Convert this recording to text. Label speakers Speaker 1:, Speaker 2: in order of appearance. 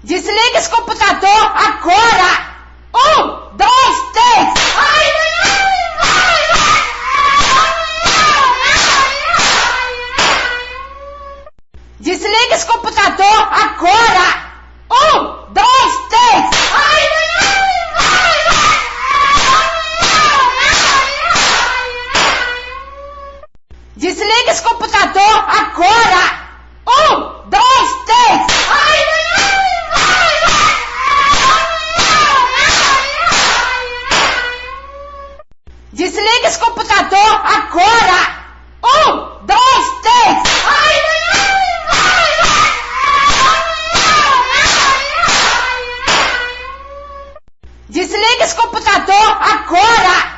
Speaker 1: Desliga esse computador agora! 1, 2, 3! Desliga esse computador agora! 1, 2, 3! Desliga esse computador agora! 1, 2, 3! Desliga esse computador agora! 1, 2, 3! Desliga esse computador agora!